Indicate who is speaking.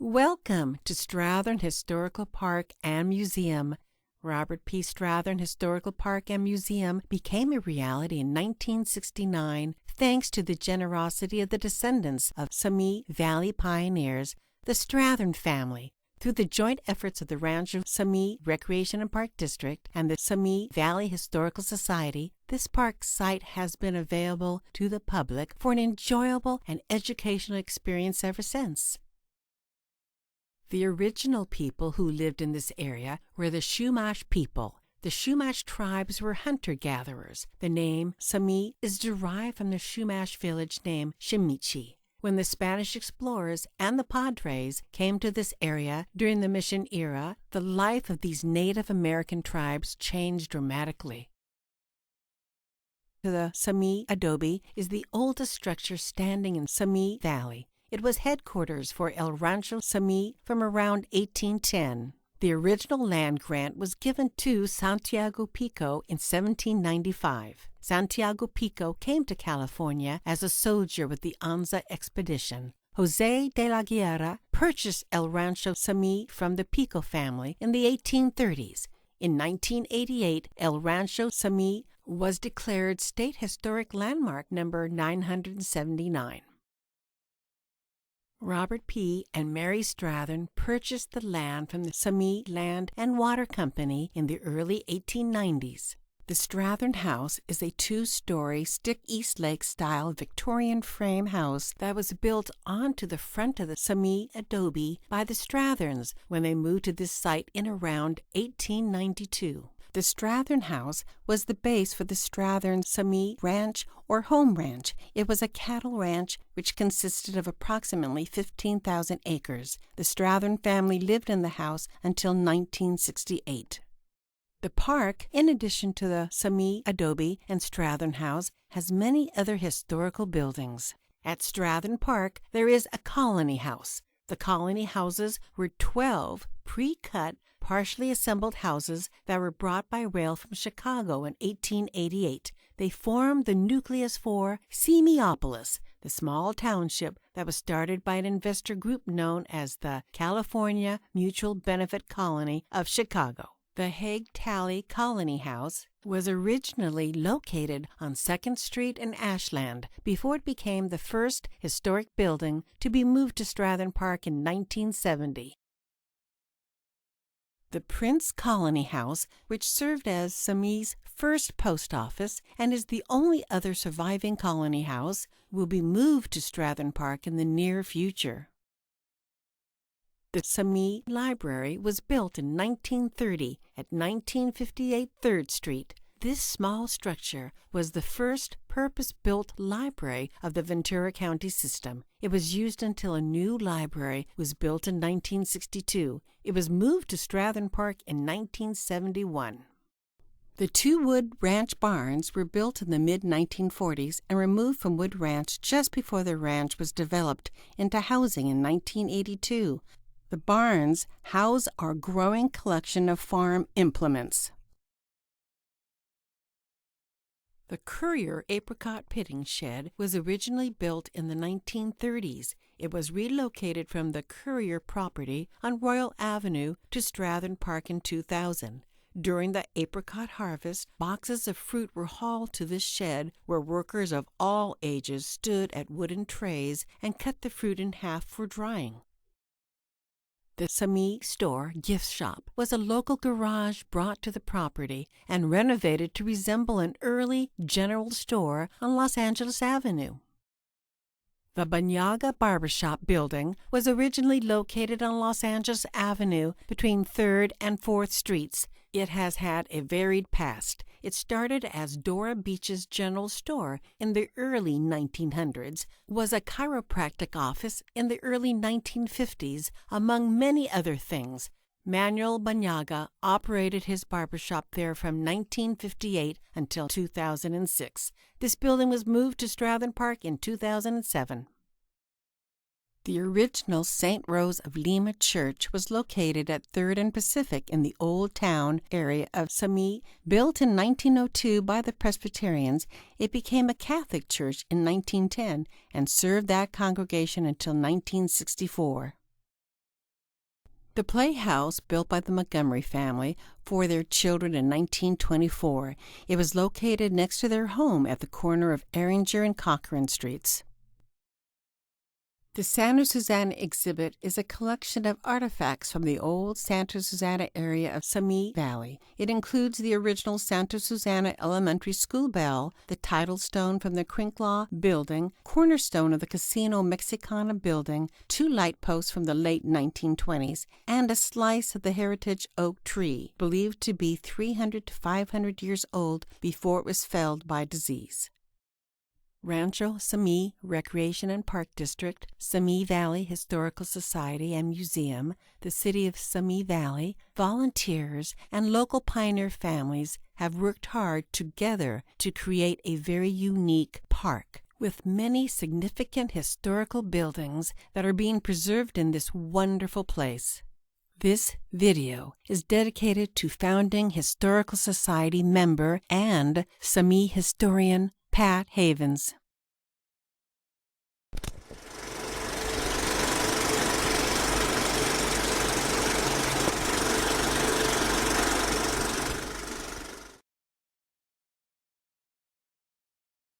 Speaker 1: Welcome to Strathearn Historical Park and Museum. Robert P. Strathearn Historical Park and Museum became a reality in 1969 thanks to the generosity of the descendants of Simi Valley pioneers, the Strathearn family. Through the joint efforts of the Rancho Simi Recreation and Park District and the Simi Valley Historical Society, this park site has been available to the public for an enjoyable and educational experience ever since. The original people who lived in this area were the Chumash people. The Chumash tribes were hunter-gatherers. The name Simi is derived from the Chumash village name Shimichi. When the Spanish explorers and the Padres came to this area during the Mission era, the life of these Native American tribes changed dramatically. The Simi Adobe is the oldest structure standing in Simi Valley. It was headquarters for El Rancho Simi from around 1810. The original land grant was given to Santiago Pico in 1795. Santiago Pico came to California as a soldier with the Anza expedition. José de la Guerra purchased El Rancho Simi from the Pico family in the 1830s. In 1988, El Rancho Simi was declared State Historic Landmark number 979. Robert P. and Mary Strathearn purchased the land from the Simi Land and Water Company in the early 1890s. The Strathearn House is a two-story stick-East Lake-style Victorian frame house that was built onto the front of the Simi Adobe by the Strathearns when they moved to this site in around 1892. The Strathearn House was the base for the Strathearn Simi Ranch or Home Ranch. It was a cattle ranch which consisted of approximately 15,000 acres. The Strathearn family lived in the house until 1968. The park, in addition to the Simi Adobe and Strathearn House, has many other historical buildings. At Strathearn Park, there is a colony house. The colony houses were 12 pre-cut, partially assembled houses that were brought by rail from Chicago in 1888. They formed the nucleus for Semiopolis, the small township that was started by an investor group known as the California Mutual Benefit Colony of Chicago. The Hague Tally Colony House was originally located on 2nd Street in Ashland before it became the first historic building to be moved to Strathearn Park in 1970. The Prince Colony House, which served as Simi's first post office and is the only other surviving colony house, will be moved to Strathearn Park in the near future. The Simi Library was built in 1930 at 1958 3rd Street. This small structure was the first purpose-built library of the Ventura County system. It was used until a new library was built in 1962. It was moved to Strathearn Park in 1971. The two wood ranch barns were built in the mid-1940s and removed from Wood Ranch just before the ranch was developed into housing in 1982. The barns house our growing collection of farm implements. The Courier apricot pitting shed was originally built in the 1930s. It was relocated from the Courier property on Royal Avenue to Strathearn Park in 2000. During the apricot harvest, boxes of fruit were hauled to this shed where workers of all ages stood at wooden trays and cut the fruit in half for drying. The Simi Store gift shop was a local garage brought to the property and renovated to resemble an early general store on Los Angeles Avenue. The Banyaga Barbershop building was originally located on Los Angeles Avenue between 3rd and 4th Streets. It has had a varied past. It started as Dora Beach's General Store in the early 1900s, was a chiropractic office in the early 1950s, among many other things. Manuel Banyaga operated his barbershop there from 1958 until 2006. This building was moved to Strathearn Park in 2007. The original St. Rose of Lima Church was located at 3rd and Pacific in the Old Town area of Simi. Built in 1902 by the Presbyterians, it became a Catholic church in 1910 and served that congregation until 1964. The playhouse, built by the Montgomery family for their children in 1924, it was located next to their home at the corner of Erringer and Cochrane Streets. The Santa Susana exhibit is a collection of artifacts from the old Santa Susana area of Simi Valley. It includes the original Santa Susana Elementary School bell, the title stone from the Crinklaw building, cornerstone of the Casino Mexicana building, 2 light posts from the late 1920s, and a slice of the heritage oak tree, believed to be 300 to 500 years old before it was felled by disease. Rancho Simi Recreation and Park District, Simi Valley Historical Society and Museum, the City of Simi Valley, volunteers, and local pioneer families have worked hard together to create a very unique park with many significant historical buildings that are being preserved in this wonderful place. This video is dedicated to founding Historical Society member and Simi historian Pat Havens.